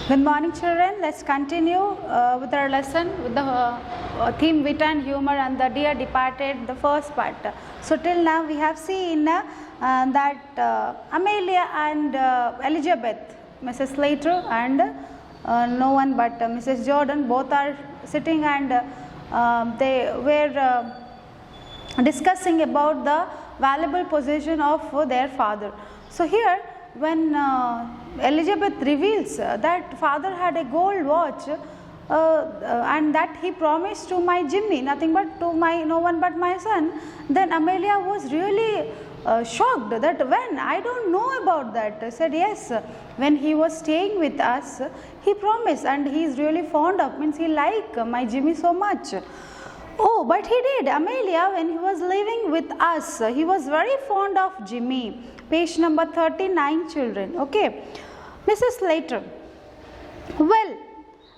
Good morning, children. Let's continue with our lesson with the theme wit and humor and the dear departed, the first part. So till now we have seen that Amelia and Elizabeth, Mrs. Slater and no one but Mrs. Jordan, both are sitting and they were discussing about the valuable possession of their father. So here when Elizabeth reveals that father had a gold watch and that he promised to my Jimmy, nothing but to my no one but my son, then Amelia was really shocked that when I don't know about that. Said yes, when he was staying with us he promised and he is really fond of, means he like my Jimmy so much. Oh, but he did. Amelia, when he was living with us, he was very fond of Jimmy. Page number 39, children. Okay. Mrs. Slater. Well,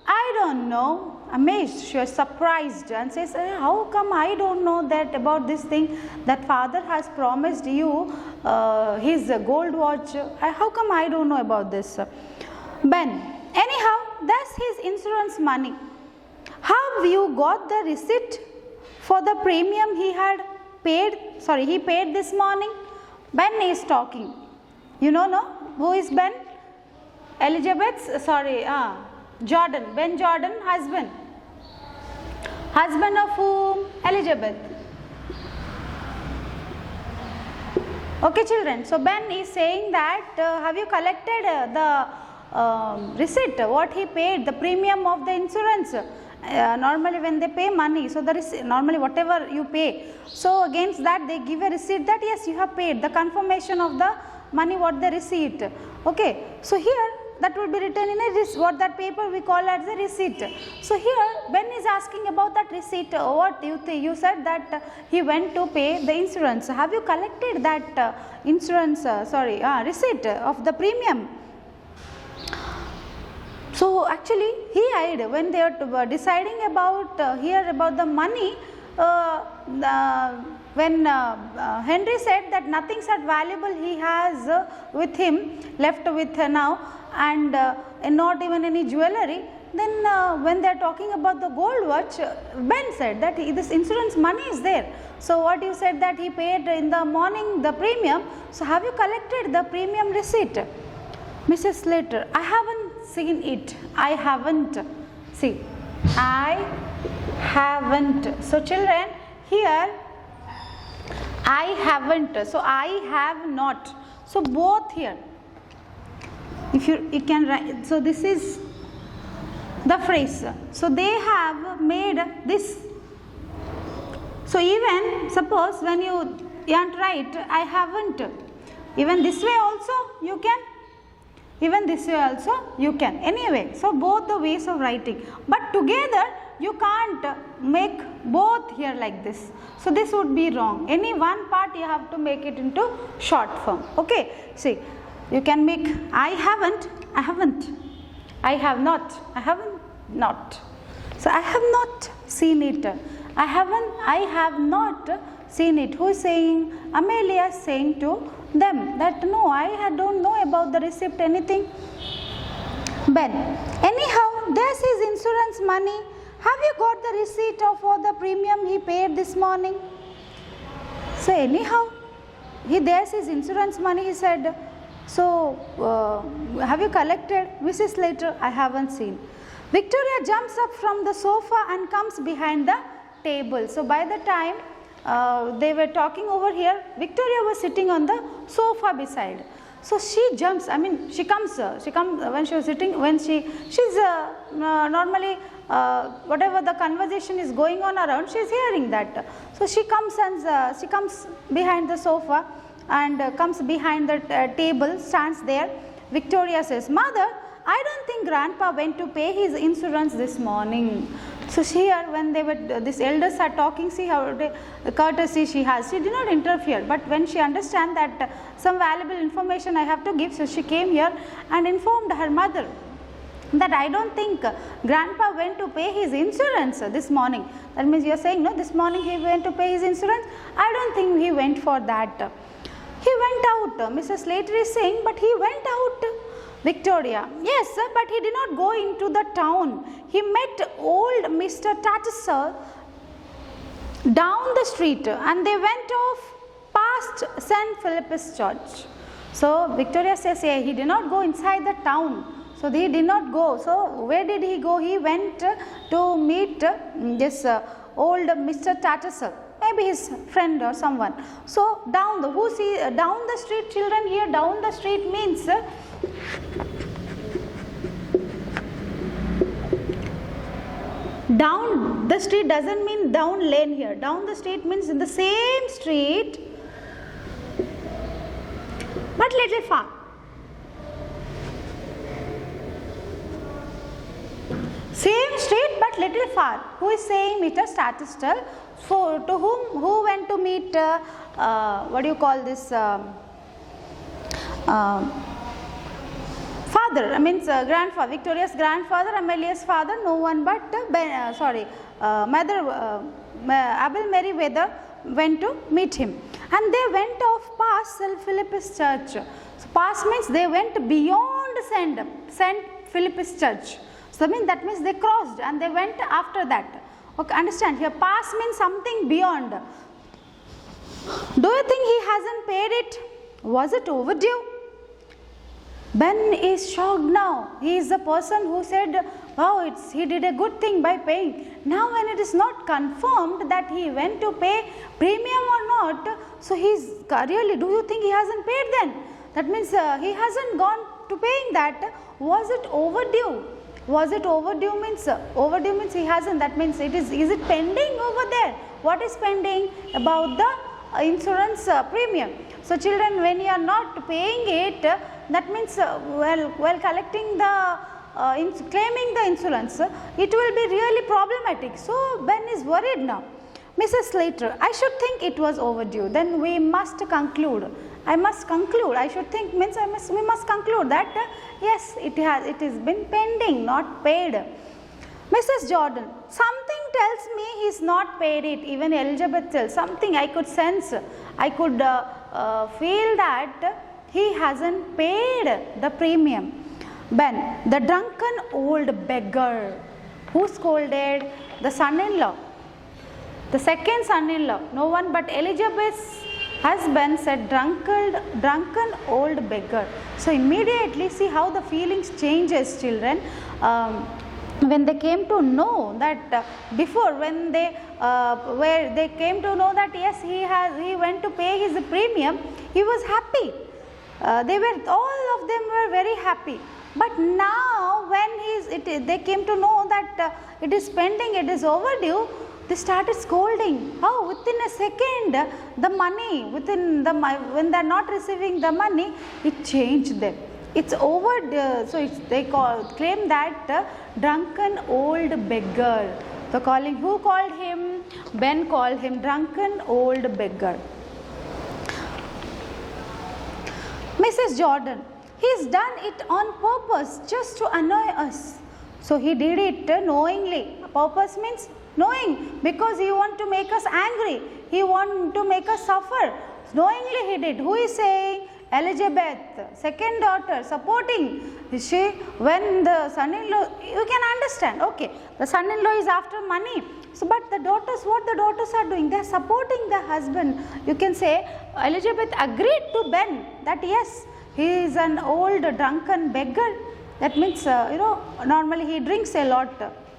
I don't know. Amazed, she was surprised and says, how come I don't know that about this thing that father has promised you his gold watch? How come I don't know about this? Ben, anyhow, that's his insurance money. Have you got the receipt for the premium he had paid? Sorry, he paid this morning. Ben is talking. You know, no? Who is Ben? Elizabeth's, sorry, Jordan. Ben Jordan, husband. Husband of whom? Elizabeth. Okay, children. So Ben is saying that have you collected the receipt, what he paid, the premium of the insurance? Normally when they pay money, so the receipt, normally whatever you pay, so against that they give a receipt that yes you have paid, the confirmation of the money what they receipt. Okay, so here that will be written in a what that paper we call as a receipt. So here Ben is asking about that receipt. What you said that he went to pay the insurance. Have you collected that insurance receipt of the premium? So actually he hid when they were deciding about here about the money. When Henry said that nothing such valuable he has with him left with now and not even any jewelry, then when they are talking about the gold watch, Ben said that this insurance money is there. So what you said that he paid in the morning the premium, so have you collected the premium receipt? Mrs. Slater, I haven't seen it. I haven't. See, I haven't. So children, here I haven't. So I have not. So both here. If you can write. So this is the phrase. So they have made this. So even suppose when you can't write I haven't. Even this way also you can. Even this way also you can. Anyway, so both the ways of writing, but together you can't make both here like this. So this would be wrong. Any one part you have to make it into short form. Okay, see, you can make I haven't, I haven't, I have not, I haven't not. So I have not seen it. I haven't, I have not seen it. Who is saying? Amelia is saying to them that no, I don't know about the receipt anything. Ben, anyhow, there's his insurance money. Have you got the receipt for the premium he paid this morning? So anyhow, there's his insurance money, he said. So have you collected? Mrs. Slater, I haven't seen. Victoria jumps up from the sofa and comes behind the table. So by the time they were talking over here, Victoria was sitting on the sofa beside. So she jumps, I mean she comes when she was sitting, when she's normally whatever the conversation is going on around, she is hearing that. So she comes and she comes behind the sofa and comes behind the table, stands there. Victoria says, Mother, I don't think Grandpa went to pay his insurance this morning. So here when they were, these elders are talking, see how courtesy she has. She did not interfere, but when she understands that some valuable information I have to give, so she came here and informed her mother that I don't think Grandpa went to pay his insurance this morning. That means you are saying, no, this morning he went to pay his insurance. I don't think he went for that. He went out. Mrs. Slater is saying, but he went out. Victoria. Yes, but he did not go into the town. He met old Mr. Tattersall down the street and they went off past St. Philip's Church. So Victoria says, yeah, he did not go inside the town. So he did not go. So where did he go? He went to meet this old Mr. Tattersall, maybe his friend or someone. So down the street, children, here down the street means down the street doesn't mean down lane here. Down the street means in the same street but little far. Same street but little far. Who is saying? Mr. Tattersall. So to who went to meet what do you call this father, grandfather, Victoria's grandfather, Amelia's father, no one but Mother Abel Merriweather went to meet him, and they went off past St. Philip's Church. So past means they went beyond St. Philip's Church. So that means they crossed and they went after that. Okay, understand? Here past means something beyond. Do you think he hasn't paid it? Was it overdue? Ben is shocked now. He is the person who said, wow, he did a good thing by paying. Now when it is not confirmed that he went to pay premium or not, so he's really, do you think he hasn't paid then? That means he hasn't gone to paying that. Was it overdue? Was it overdue means he hasn't. That means is it pending over there? What is pending? About the insurance premium. So children, when you are not paying it, that means while collecting the claiming the insurance, it will be really problematic. So Ben is worried now. Mrs. Slater, I should think it was overdue. Then we must conclude. I must conclude. I should think means we must conclude that yes, it is been pending, not paid. Mrs. Jordan, something tells me he's not paid it. Even Elizabeth tells something. I could sense. I could feel that he hasn't paid the premium. Ben, the drunken old beggar. Who scolded? The son-in-law. The second son-in-law. No one but Elizabeth's husband said, drunken old beggar. So immediately see how the feelings changes, children. When they came to know that before, when they came to know that yes, he went to pay his premium, he was happy. All of them were very happy. But now when they came to know that it is pending, it is overdue, they started scolding. How? Within a second, the money, when they are not receiving the money, it changed them. It's over. So they claim that drunken old beggar. So who called him? Ben called him drunken old beggar. Mrs. Jordan, he's done it on purpose just to annoy us. So he did it knowingly. Purpose means knowing, because he want to make us angry. He want to make us suffer. Knowingly he did. Who is saying? Elizabeth, second daughter, supporting. She, when the son-in-law, you can understand, okay, the son-in-law is after money. So, but the daughters, what the daughters are doing? They are supporting the husband. You can say Elizabeth agreed to Ben that yes, he is an old drunken beggar. That means, normally he drinks a lot,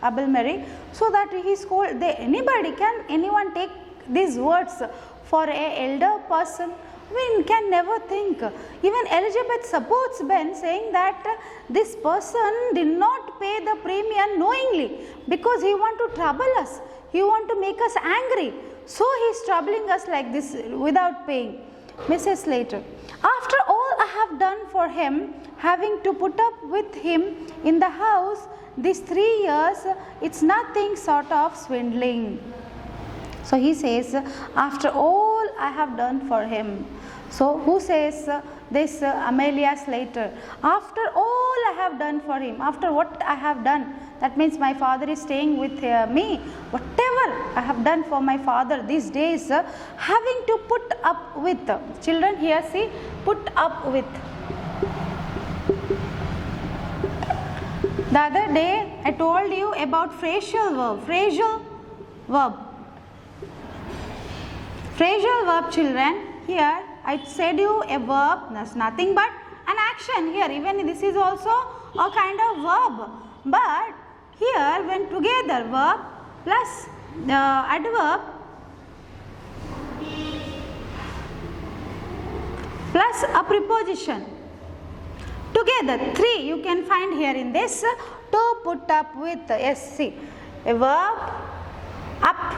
Abel Mary. So that he scold, anyone take these words for a elder person? We can never think. Even Elizabeth supports Ben, saying that this person did not pay the premium knowingly because he want to trouble us. He want to make us angry. So he is troubling us like this without paying. Mrs. Slater, after all I have done for him, having to put up with him in the house these 3 years, it's nothing sort of swindling. So he says, after all I have done for him. So who says this? Amelia Slater. After all I have done for him, after what I have done, that means my father is staying with me. Whatever I have done for my father these days, having to put up with. Children here see, put up with. The other day I told you about phrasal verb. Phrasal verb. Phrasal verb, children. Here I said you a verb, that's nothing but an action. Here even this is also a kind of verb. But here when together verb plus the adverb plus a preposition. Together, three you can find here in this. To put up with, yes, see, a verb, up,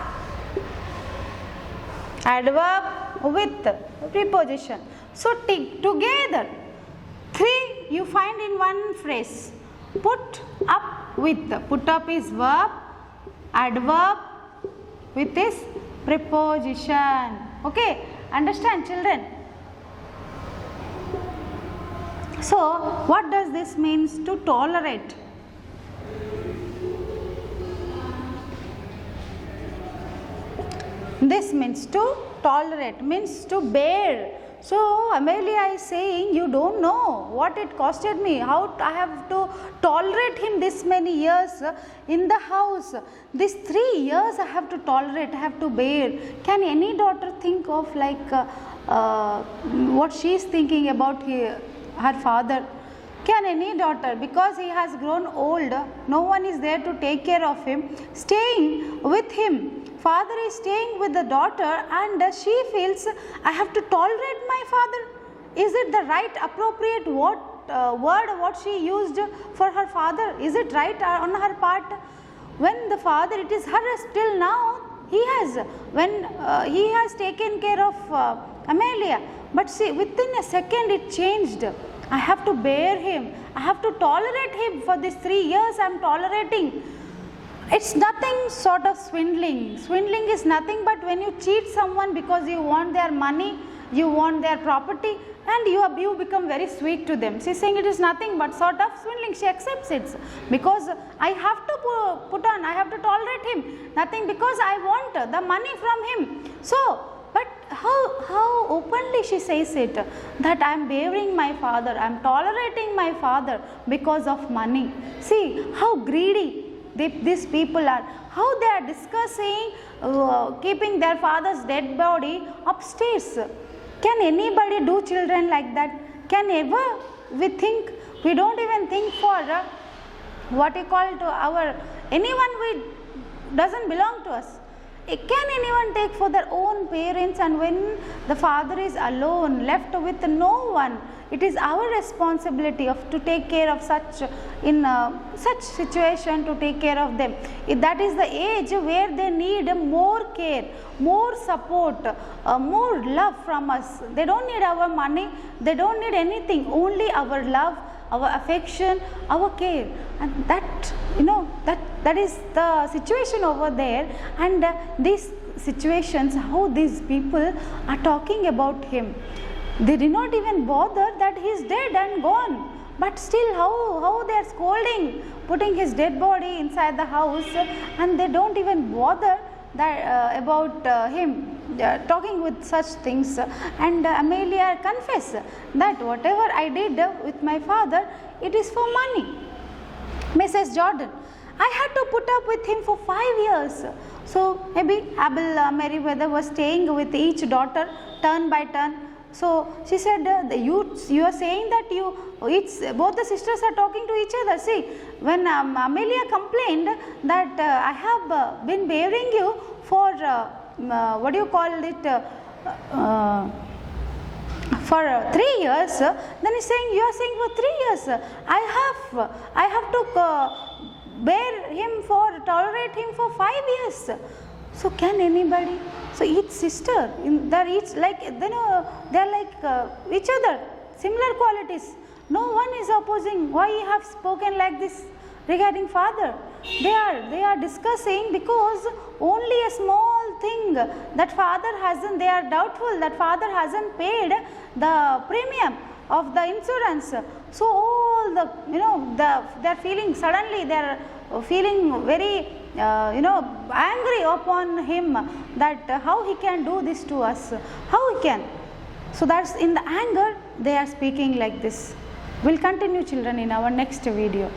adverb with preposition. So, together, three you find in one phrase. Put up with. Put up is verb, adverb with is preposition. Okay, understand, children? So, what does this means to tolerate? This means to tolerate, means to bear. So, Amelia is saying, you don't know what it costed me, how I have to tolerate him this many years in the house. These 3 years I have to tolerate, I have to bear. Can any daughter think of like what she is thinking about her father? Can any daughter, because he has grown old, no one is there to take care of him, staying with him. Father is staying with the daughter and she feels, I have to tolerate my father. Is it the right appropriate word what she used for her father? Is it right on her part? When the father, it is her till now, he has taken care of Amelia. But see, within a second it changed. I have to bear him. I have to tolerate him for these 3 years I am tolerating. It's nothing sort of swindling. Swindling is nothing but when you cheat someone because you want their money, you want their property, and you become very sweet to them. She's saying it is nothing but sort of swindling. She accepts it because I have to I have to tolerate him. Nothing because I want the money from him. So, but how openly she says it, that I am bearing my father, I am tolerating my father because of money. See how greedy these people are, how they are discussing keeping their father's dead body upstairs. Can anybody do children like that? Can ever we think? We don't even think for what you call to our anyone we doesn't belong to us. Can anyone take for their own parents, and when the father is alone, left with no one, it is our responsibility to take care of such situation, to take care of them. That is the age where they need more care, more support, more love from us. They don't need our money, they don't need anything, only our love, our affection, our care. And that, that is the situation over there. And these situations, how these people are talking about him. They did not even bother that he is dead and gone. But still how they are scolding, putting his dead body inside the house, and they don't even bother that about him, talking with such things. And Amelia confess that whatever I did with my father, it is for money. Mrs. Jordan, I had to put up with him for 5 years. So maybe Abel Meriwether was staying with each daughter turn by turn. So she said, you are saying that both the sisters are talking to each other. See, when Amelia complained that I have been bearing you for what do you call it, for 3 years, then he's saying, you are saying for 3 years. I have to bear him tolerate him for 5 years. So can anybody? So each sister, they're each like, they're like each other, similar qualities. No one is opposing. Why you have spoken like this regarding father? They are discussing because only a small thing that father hasn't. They are doubtful that father hasn't paid the premium of the insurance. So all they're feeling suddenly they're feeling very angry upon him, that how he can do this to us, how he can. So that's in the anger they are speaking like this. We'll continue, children, in our next video.